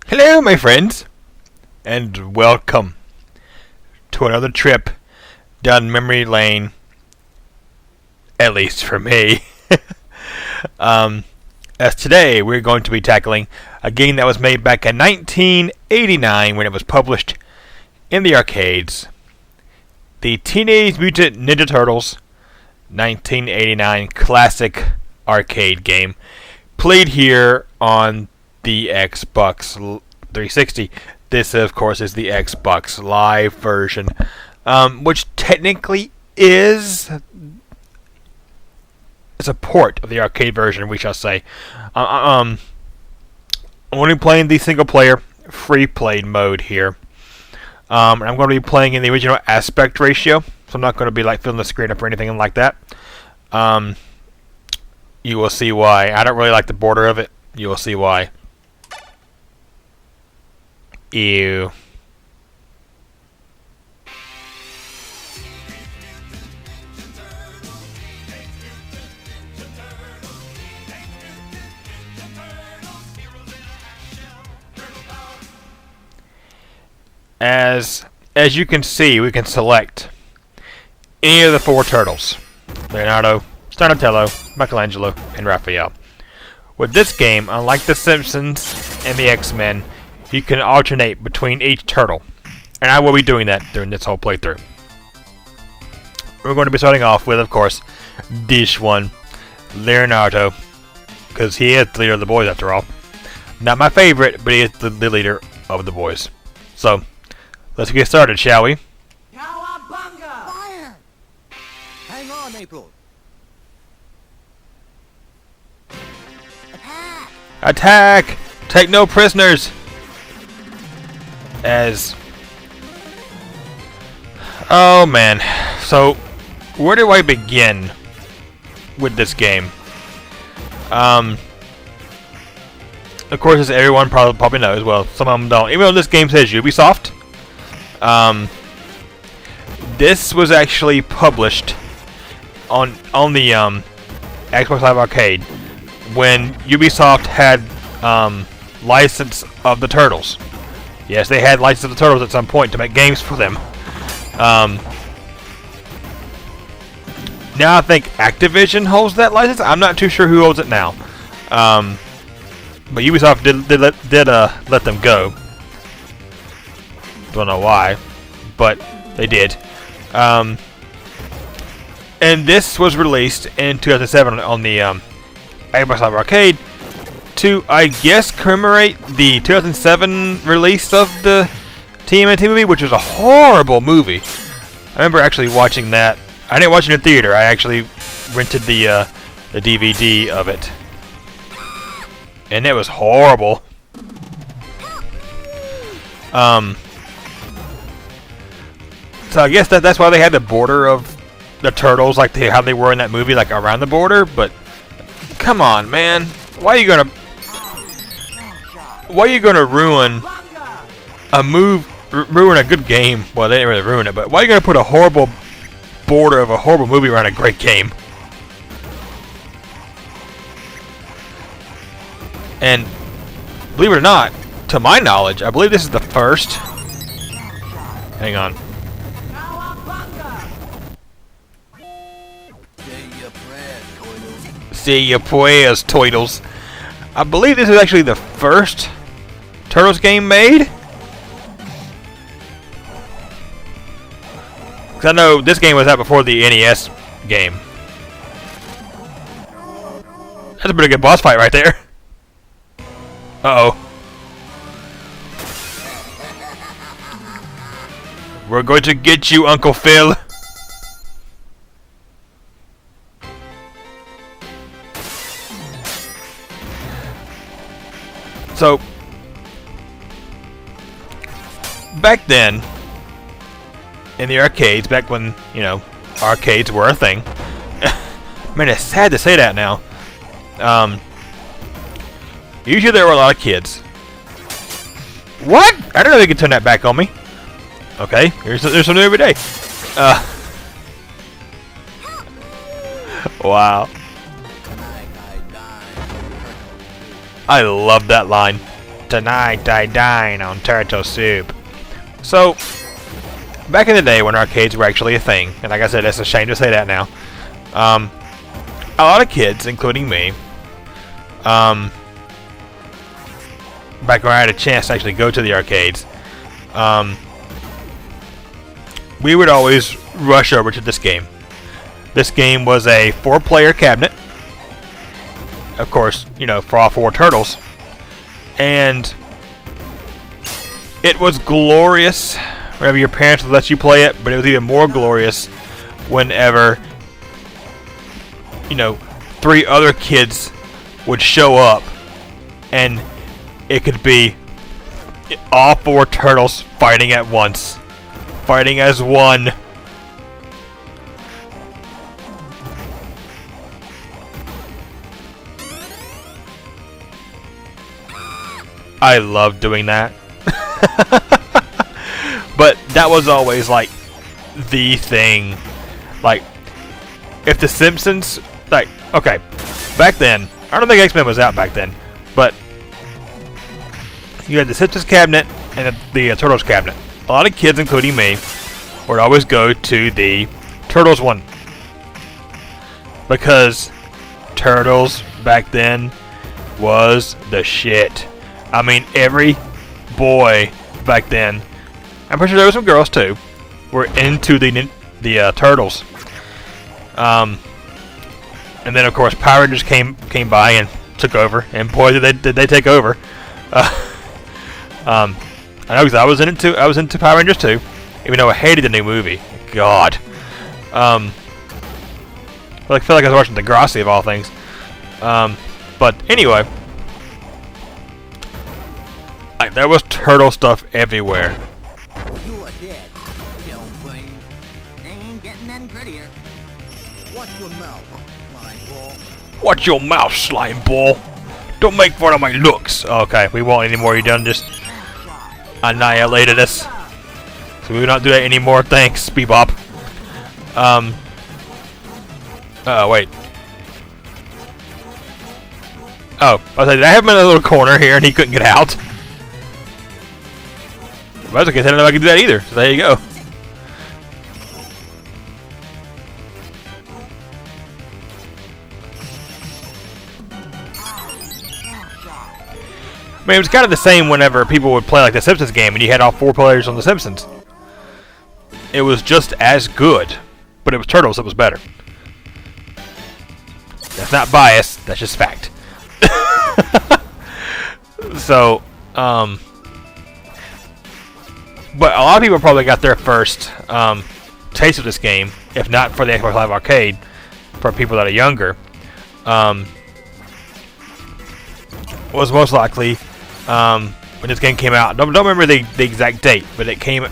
Hello, my friends, and welcome to another trip down memory lane, at least for me. As today we're going to be tackling a game that was made back in 1989 when it was published in the arcades. The Teenage Mutant Ninja Turtles 1989 classic arcade game, played here on the Xbox 360. This, of course, is the Xbox Live version, which technically is a port of the arcade version, we shall say. I'm only playing the single-player free-play mode here. I'm going to be playing in the original aspect ratio, so I'm not going to be like filling the screen up or anything like that. You will see why. I don't really like the border of it. You will see why. Ew. As you can see, we can select any of the four turtles: Leonardo, Donatello, Michelangelo, and Raphael. With this game, unlike The Simpsons and the X-Men, you can alternate between each turtle, and I will be doing that during this whole playthrough. We're going to be starting off with, of course, this one, Leonardo, because he is the leader of the boys after all. Not my favorite, but he is the leader of the boys. So, let's get started, shall we? Cowabunga! Fire! Hang on, April. Attack! Attack! Take no prisoners! Oh man. So, where do I begin with this game? Of course, as everyone probably knows, well, some of them don't. Even though this game says Ubisoft, this was actually published on the Xbox Live Arcade when Ubisoft had license of the Turtles. Yes, they had license of the Turtles at some point to make games for them. Now I think Activision holds that license. I'm not too sure who holds it now. But Ubisoft did let them go. Don't know why, but they did. And this was released in 2007 on the Xbox Live Arcade to, I guess, commemorate the 2007 release of the TMNT movie, which was a horrible movie. I remember actually watching that. I didn't watch it in the theater. I actually rented the DVD of it, and it was horrible. So I guess that's why they had the border of the turtles, like how they were in that movie, like around the border. But come on, man, why are you gonna ruin ruin a good game? Well, they didn't really ruin it, but why are you gonna put a horrible border of a horrible movie around a great game? And believe it or not, to my knowledge, I believe this is the first. Hang on. Say your prayers, Toidles. I believe this is actually the first Turtles game made. Because I know this game was out before the NES game. That's a pretty good boss fight right there. Uh-oh. We're going to get you, Uncle Phil. So, back then, in the arcades, back when, you know, arcades were a thing. Man, it's sad to say that now. Usually there were a lot of kids. What? I didn't know they could turn that back on me. Okay, there's something every day. Wow. I love that line. Tonight I dine on turtle soup. So, back in the day when arcades were actually a thing, and like I said, it's a shame to say that now, a lot of kids, including me, back when I had a chance to actually go to the arcades, we would always rush over to this game. This game was a 4-player cabinet, of course, you know, for all 4 turtles, and it was glorious whenever your parents would let you play it, but it was even more glorious whenever, you know, 3 other kids would show up and it could be all 4 turtles fighting at once, fighting as one. I love doing that. But that was always like the thing. Like, if the Simpsons, like, okay, back then, I don't think X-Men was out back then, but you had the Simpsons cabinet and the Turtles cabinet. A lot of kids, including me, would always go to the Turtles one, because Turtles back then was the shit. I mean, every boy back then, I'm pretty sure there were some girls too, were into the Turtles. And then of course Power Rangers came by and took over, and boy did they take over. I know because I was into Power Rangers too, even though I hated the new movie. God. I feel like I was watching Degrassi of all things. But anyway, like, there was turtle stuff everywhere. You are dead, Bill Wayne. They ain't getting any prettier. Watch your mouth, slime ball. Watch your mouth, slime ball. Don't make fun of my looks. Okay, we won't anymore. You done just annihilated us. So we will not do that anymore. Thanks, Bebop. Wait. Oh, I was like, did I have him in a little corner here and he couldn't get out? Well, that's okay. I didn't know I could do that either. So there you go. I mean, it was kind of the same whenever people would play like the Simpsons game and you had all 4 players on the Simpsons. It was just as good, but it was Turtles that was better. That's not bias, that's just fact. So, but a lot of people probably got their first taste of this game, if not for the Xbox Live Arcade, for people that are younger, was most likely when this game came out. Don't remember the exact date, but it came.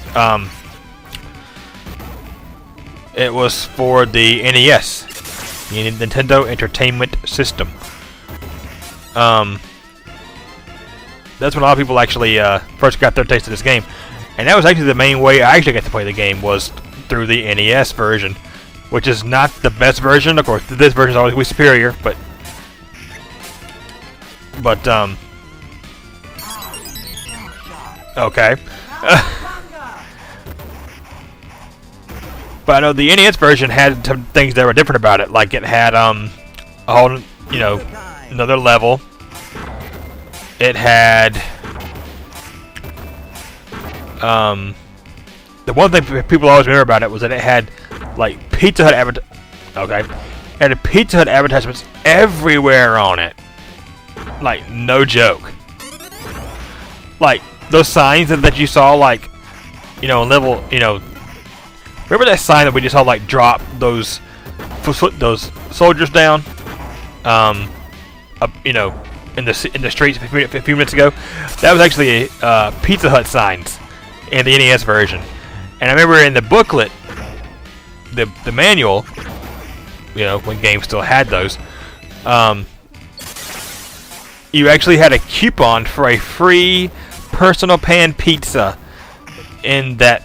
It was for the NES, the Nintendo Entertainment System. That's when a lot of people actually first got their taste of this game. And that was actually the main way I actually got to play the game, was through the NES version, which is not the best version. Of course, this version is always way superior, but okay. But I know the NES version had some things that were different about it, like it had a whole, you know, another level. It had the one thing people always remember about it was that it had like Pizza Hut it had Pizza Hut advertisements everywhere on it. Like, no joke. Like those signs that you saw, like, you know, level, you know, remember that sign that we just saw, like, drop those soldiers down, up, you know, in the streets a few minutes ago? That was actually Pizza Hut signs in the NES version. And I remember in the booklet, the manual, you know, when games still had those, you actually had a coupon for a free personal pan pizza in that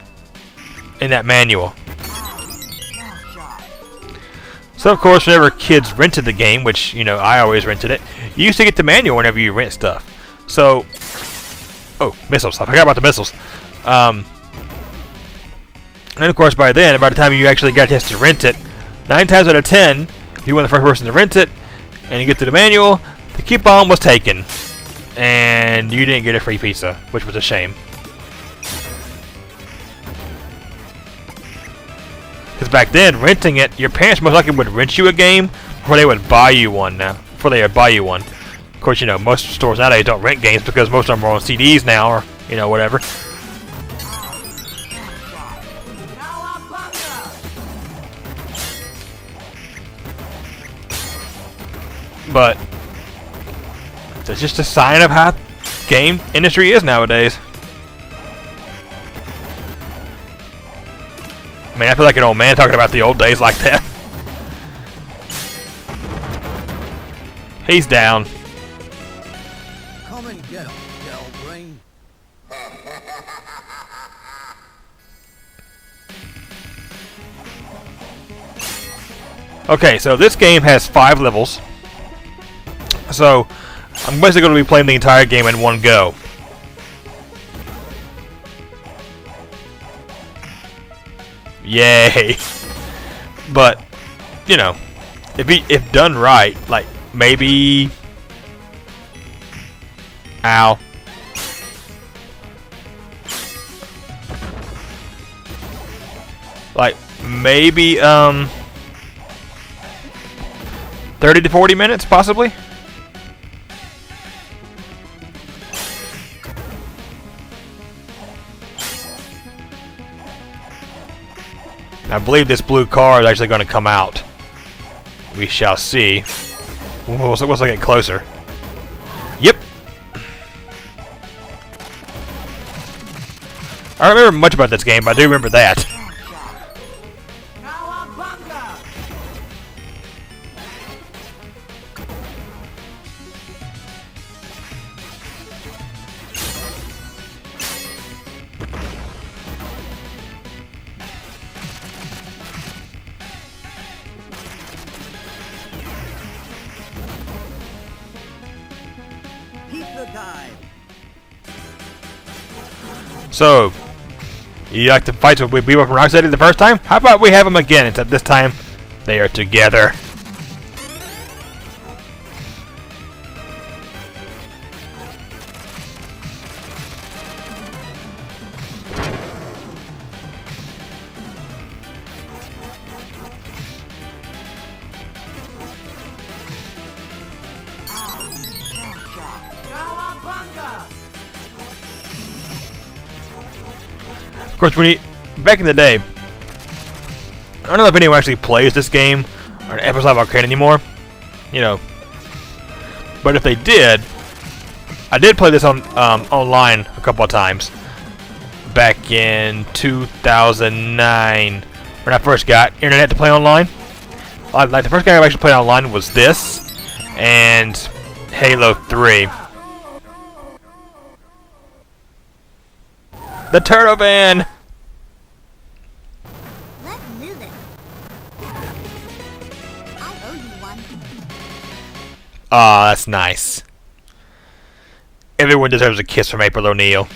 manual. So of course, whenever kids rented the game, which, you know, I always rented it, you used to get the manual whenever you rent stuff. So Oh, missiles. I forgot about the missiles. And of course, by then, by the time you actually got a chance to rent it, 9 times out of 10, if you were the first person to rent it, and you get to the manual, the coupon was taken, and you didn't get a free pizza, which was a shame. Because back then, renting it, your parents most likely would rent you a game before they would buy you one now. Before they would buy you one. Of course, you know, most stores nowadays don't rent games because most of them are on CDs now, or, you know, whatever. But that's just a sign of how game industry is nowadays. I mean, I feel like an old man talking about the old days like that. He's down. Come and get him, Gelbrain. Okay, so this game has 5 levels. So, I'm basically going to be playing the entire game in one go. Yay! But, you know, if done right, like, maybe... Ow. Like, maybe, 30 to 40 minutes, possibly? I believe this blue car is actually going to come out. We shall see. Once I get closer. Yep. I don't remember much about this game, but I do remember that. So, you like to fight with people from Rocksteady the first time? How about we have them again, except this time they are together. Of course, back in the day, I don't know if anyone actually plays this game or Epic Live Arcade anymore, you know. But if they did, I did play this on online a couple of times back in 2009 when I first got internet to play online. Like the first game I actually played online was this and Halo 3. The Turtle Van! Let's move it. I owe you one. Aw, that's nice. Everyone deserves a kiss from April O'Neil.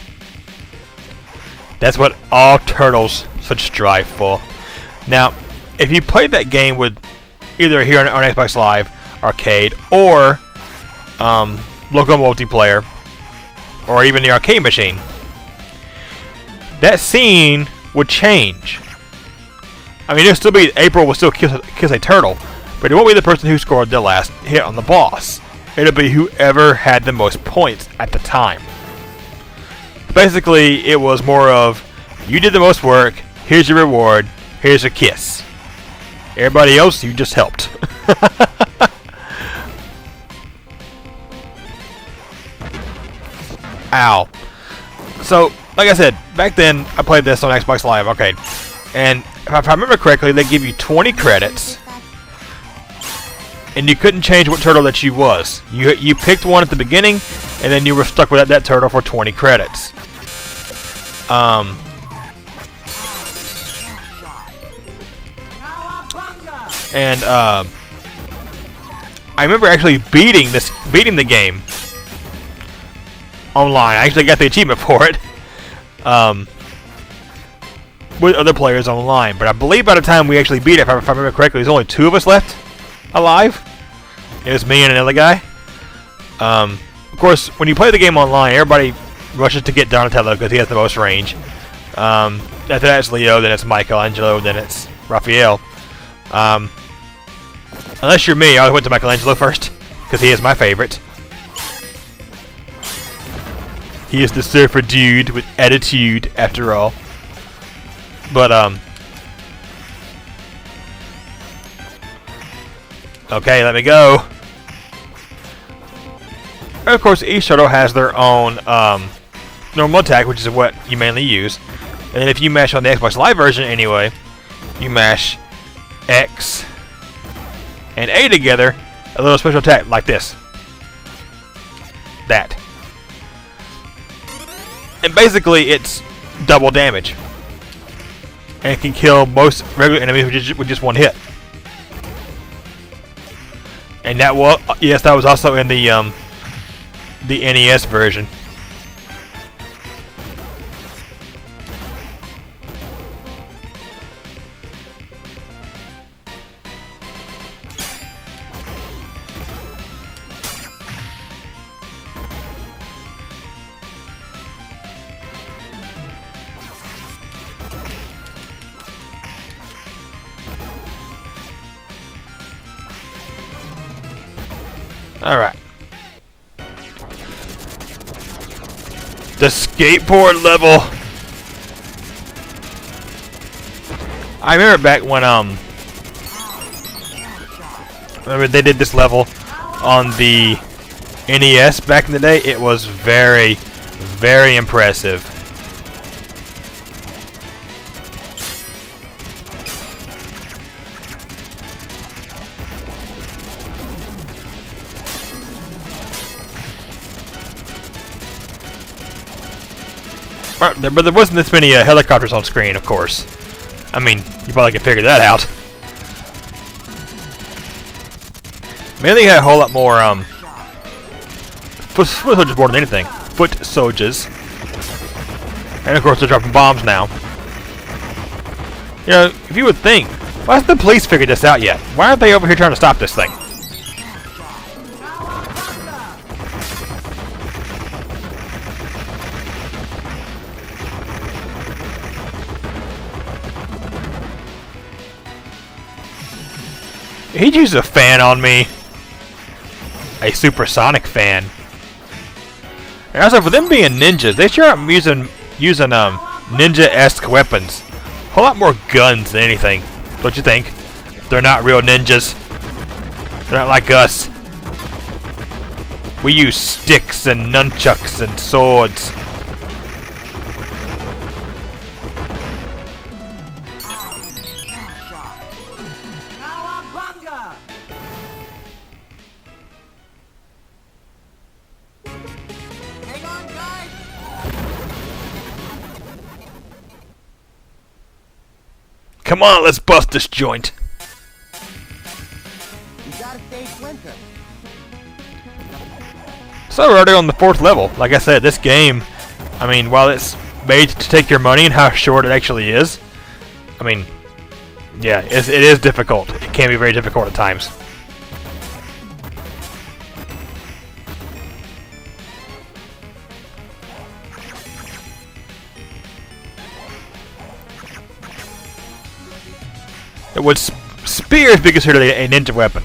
That's what all turtles should strive for. Now, if you played that game with either here on Xbox Live Arcade or local multiplayer or even the arcade machine, that scene would change. I mean, it'll still be April will still kiss a turtle, but it won't be the person who scored the last hit on the boss. It'll be whoever had the most points at the time. Basically, it was more of, you did the most work, here's your reward, here's a kiss. Everybody else, you just helped. Ow. So, like I said, back then, I played this on Xbox Live Arcade. And if I remember correctly, they give you 20 credits. And you couldn't change what turtle that you was. You picked one at the beginning, and then you were stuck with that turtle for 20 credits. And I remember actually beating the game online. I actually got the achievement for it. With other players online. But I believe by the time we actually beat it, if I remember correctly, there's only 2 of us left alive. It was me and another guy. Of course, when you play the game online, everybody rushes to get Donatello because he has the most range. After that it's Leo, then it's Michelangelo, then it's Raphael. Unless you're me, I always went to Michelangelo first because he is my favorite. He is the surfer dude with attitude, after all. But, okay, let me go. And of course, each turtle has their own, normal attack, which is what you mainly use. And if you mash on the Xbox Live version anyway, you mash X and A together, a little special attack like this. That. And basically, it's double damage. And it can kill most regular enemies with just one hit. And that was, yes, that was also in the NES version. Alright. The skateboard level. I remember back when remember they did this level on the NES back in the day. It was very, very impressive. But there wasn't this many helicopters on screen, of course. I mean, you probably can figure that out. Maybe they had a whole lot more foot soldiers more than anything. Foot soldiers. And of course they're dropping bombs now. You know, if you would think, why hasn't the police figured this out yet? Why aren't they over here trying to stop this thing? He used a fan on me. A supersonic fan. And also, for them being ninjas, they sure aren't using ninja-esque weapons. A whole lot more guns than anything. Don't you think? They're not real ninjas. They're not like us. We use sticks and nunchucks and swords. Hang on, guys! Come on, let's bust this joint. You gotta stay Splinter. So we're already on the 4th level. Like I said, this game, I mean, while it's made to take your money and how short it actually is, I mean, yeah, it is difficult. It can be very difficult at times. Would spears be considered a ninja weapon?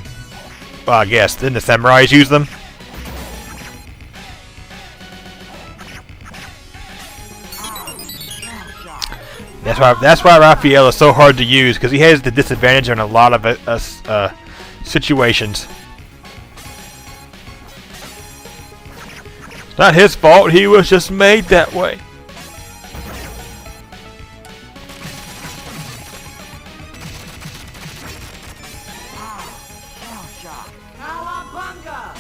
Well, I guess. Didn't the samurais use them? That's why Raphael is so hard to use, because he has the disadvantage in a lot of situations. It's not his fault. He was just made that way. Cowabunga!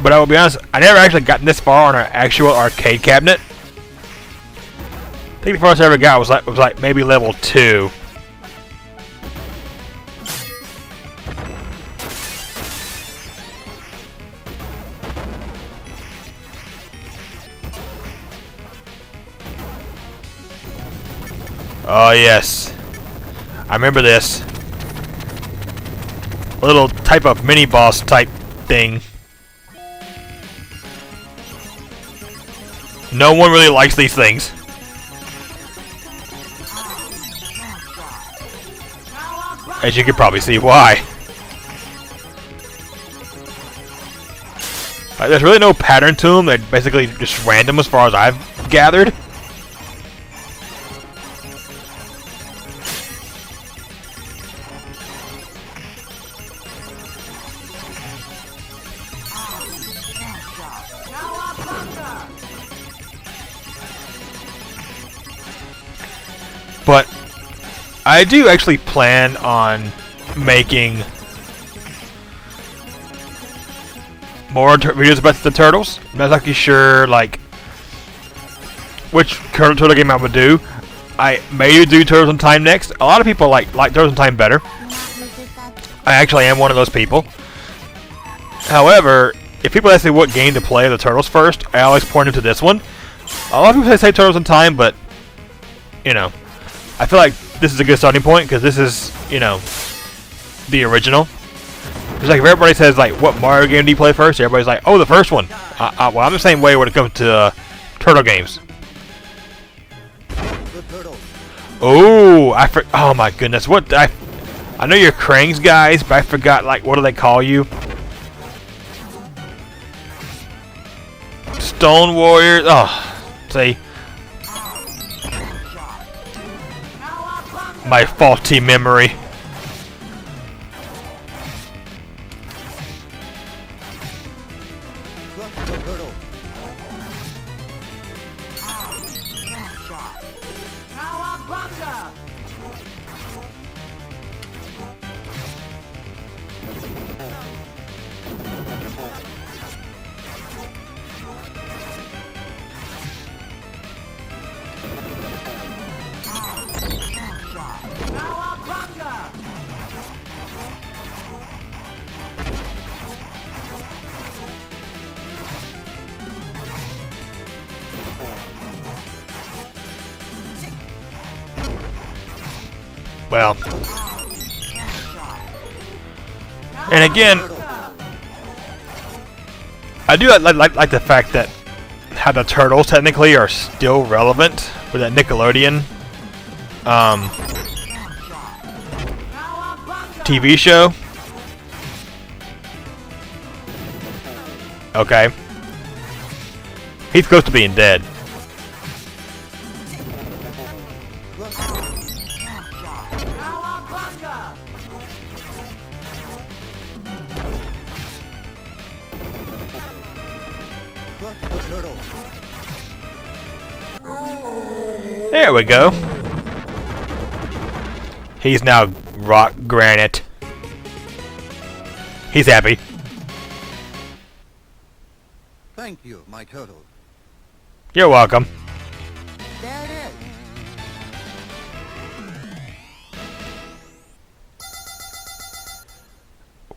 But I will be honest, I never actually gotten this far on an actual arcade cabinet. I think the farthest I ever got was like maybe level 2. Oh yes, I remember this. A little type of mini boss type thing. No one really likes these things. As you can probably see why. There's really no pattern to them. They're basically just random as far as I've gathered. But I do actually plan on making more videos about the turtles. I'm not exactly sure like which turtle game I would do. I may do Turtles in Time next. A lot of people like Turtles in Time better. I actually am one of those people. However, if people ask me what game to play the Turtles first, I always point them to this one. A lot of people say Turtles in Time, but you know, I feel like this is a good starting point because this is, you know, the original. It's like if everybody says like, what Mario game do you play first? Everybody's like, oh, the first one. Well, I'm the same way when it comes to turtle games. Oh, oh my goodness, what I know you're Krang's guys, but I forgot like what do they call you? Stone Warriors. Oh, see. My faulty memory. Well, and again, I do like the fact that how the turtles technically are still relevant with that Nickelodeon TV show. Okay, he's close to being dead. There we go. He's now rock granite. He's happy. Thank you, my turtle. You're welcome. There it is.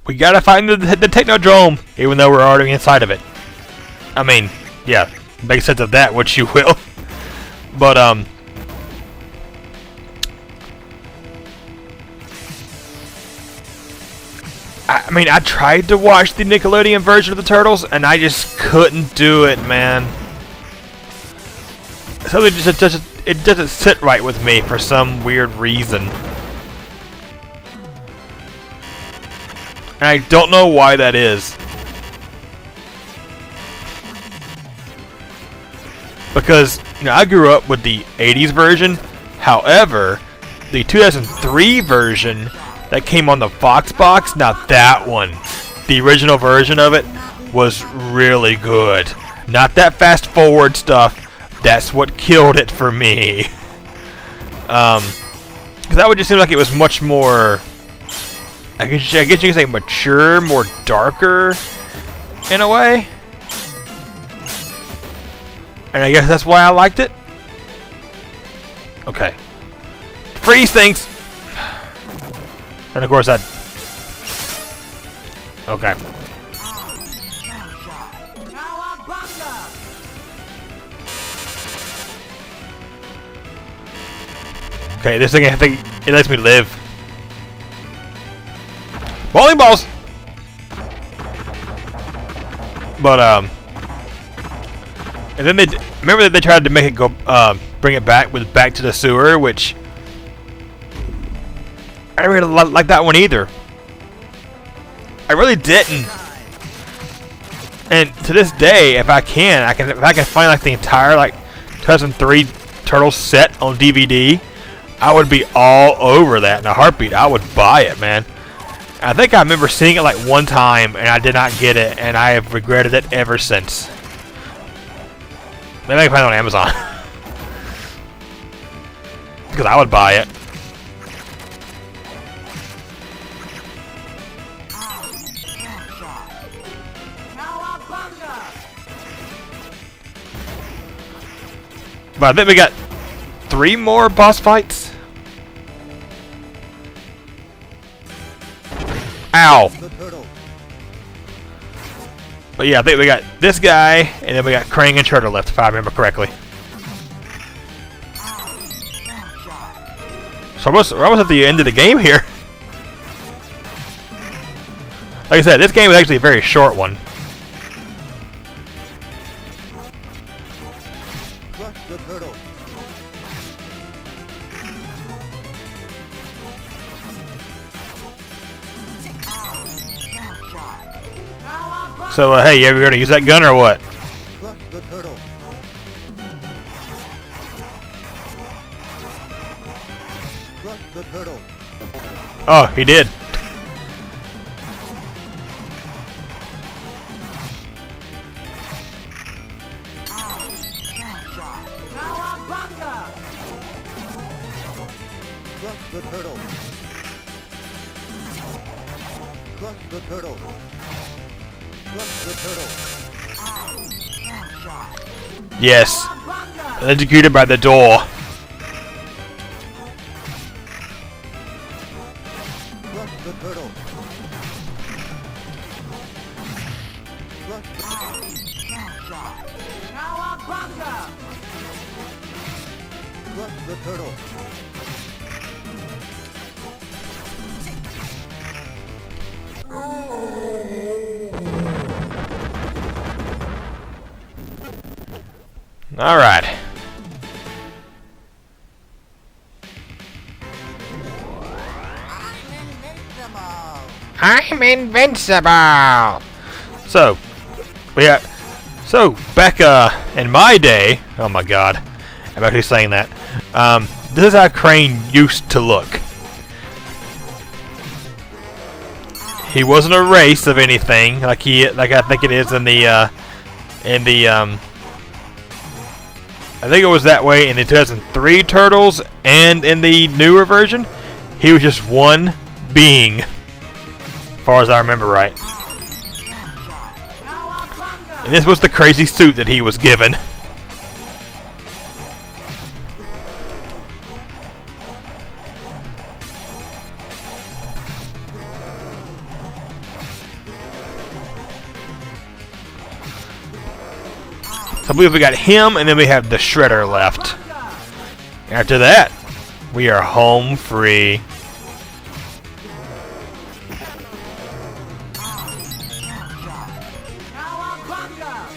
We gotta find the Technodrome, even though we're already inside of it. I mean, yeah, make sense of that, which you will. But I mean, I tried to watch the Nickelodeon version of the Turtles, and I just couldn't do it, man. Something it doesn't sit right with me for some weird reason. And I don't know why that is. Because, you know, I grew up with the 80s version. However, the 2003 version that came on the Fox box, now that one, the original version of it, was really good. Not that fast forward stuff. That's what killed it for me. Because that would just seem like it was much more, I guess you could say mature, more darker, in a way. And I guess that's why I liked it. Okay. Freeze things! And of course I... Okay. Cowabunga! Okay, this thing, I think, it lets me live. Bowling balls! But, and then they... Remember that they tried to make it go, bring it back with back to the sewer, which... I didn't really like that one either. I really didn't. And to this day, if I can find like the entire like 2003 Turtles set on DVD, I would be all over that in a heartbeat. I would buy it, man. I think I remember seeing it like one time and I did not get it, and I have regretted it ever since. Maybe I can find it on Amazon. Because I would buy it. But I think we got 3 more boss fights. Ow. But yeah, I think we got this guy, and then we got Krang and Turtle left, if I remember correctly. So we're almost at the end of the game here. Like I said, this game is actually a very short one. The turtle. So, hey, you ever gonna use that gun or what? Crush the turtle. Crush the turtle. Oh, he did. Cowabunga! Crush the turtle. Crush the turtle. Crush the turtle. Yes. Cowabunga! Executed by the door. Crush the turtle. Crush the Cowabunga! Crush the turtle. All right. I'm invincible. So, back in my day. Oh my God, I'm actually saying that. This is how Crane used to look. He wasn't a race of anything like I think it is in the I think it was that way in the 2003 Turtles and in the newer version. He was just one being, as far as I remember right. And this was the crazy suit that he was given. So I believe we got him, and then we have the Shredder left. After that, we are home free. Cowabunga!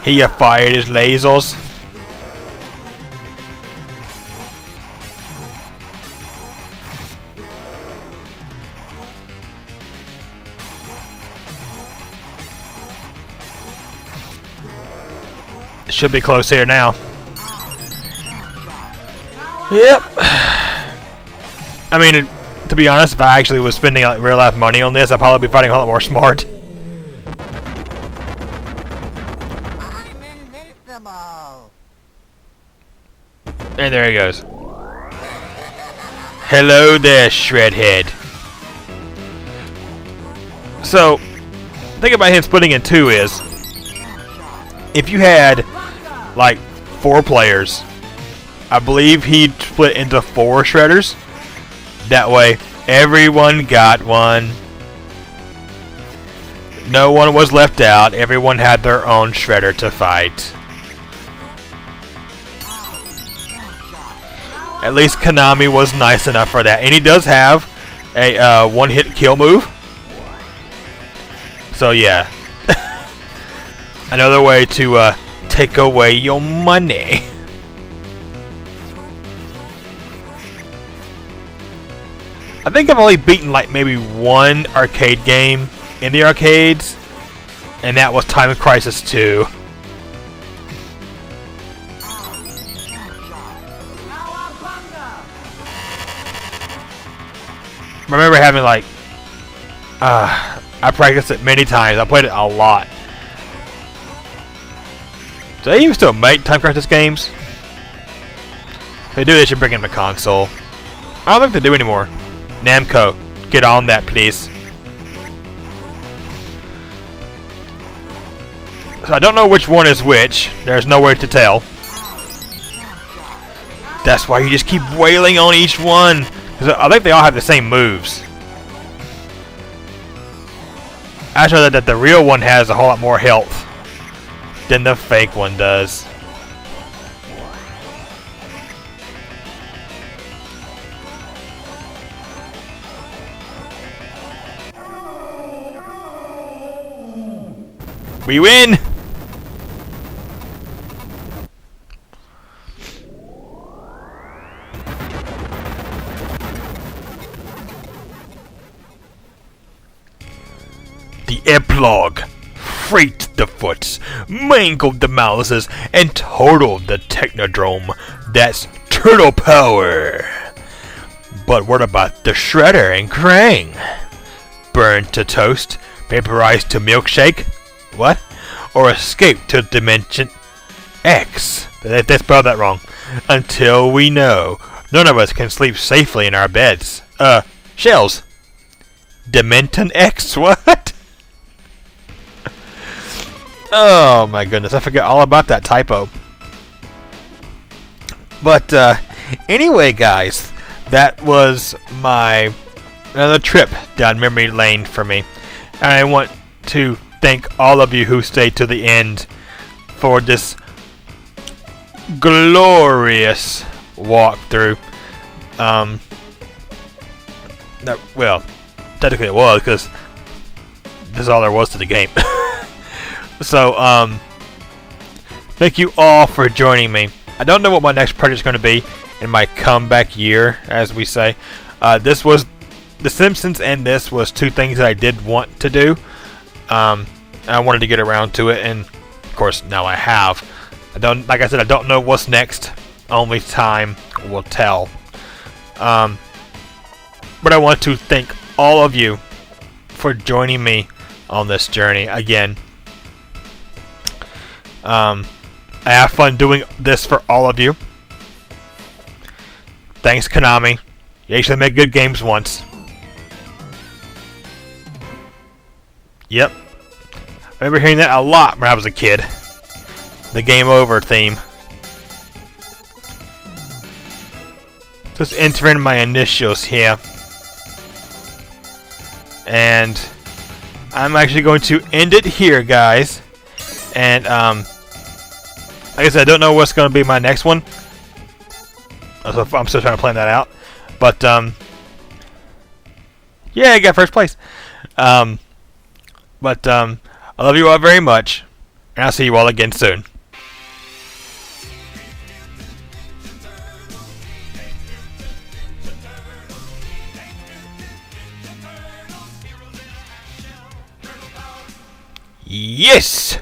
He fired his lasers. Should be close here now. Yep. I mean, to be honest, if I actually was spending like real life money on this, I'd probably be fighting a lot more smart. I'm invincible. And there he goes. Hello there, Shredhead. So, the thing about him splitting in two is, if you had like 4 players, I believe he'd split into 4 shredders. That way, everyone got one. No one was left out. Everyone had their own shredder to fight. At least Konami was nice enough for that. And he does have a one-hit kill move. So yeah. Another way to take away your money. I think I've only beaten like maybe 1 arcade game in the arcades, and that was Time Crisis 2. I remember having like, I practiced it many times. I played it a lot. Do they even still make Time Crisis games? If they do, they should bring in the console. I don't think they do anymore. Namco, get on that, please. So I don't know which one is which. There's no way to tell. That's why you just keep wailing on each one. Because I think they all have the same moves. I know that the real one has a whole lot more health than the fake one does. We win! The epilogue freaked the Foots, mangled the Mouses, and totaled the Technodrome. That's turtle power! But what about the Shredder and Krang? Burned to toast, vaporized to milkshake? What? Or escape to Dimension X? They spelled that wrong. Until we know. None of us can sleep safely in our beds. Shells. Dimension X? What? Oh my goodness, I forgot all about that typo. But anyway, guys, that was my another trip down memory lane for me. And I want to thank all of you who stayed to the end for this glorious walkthrough. Well, technically it was, because this is all there was to the game. So, thank you all for joining me. I don't know what my next project is going to be in my comeback year, as we say. This was The Simpsons, and this was 2 things that I did want to do. I wanted to get around to it, and of course now I have. Like I said, I don't know what's next. Only time will tell. But I want to thank all of you for joining me on this journey again. I have fun doing this for all of you. Thanks, Konami. You actually made good games once. Yep. I remember hearing that a lot when I was a kid. The game over theme. Just entering my initials here. And I'm actually going to end it here, guys. And, like I said, I don't know what's going to be my next one. I'm still trying to plan that out. But, yeah, I got first place. I love you all very much. And I'll see you all again soon. Yes!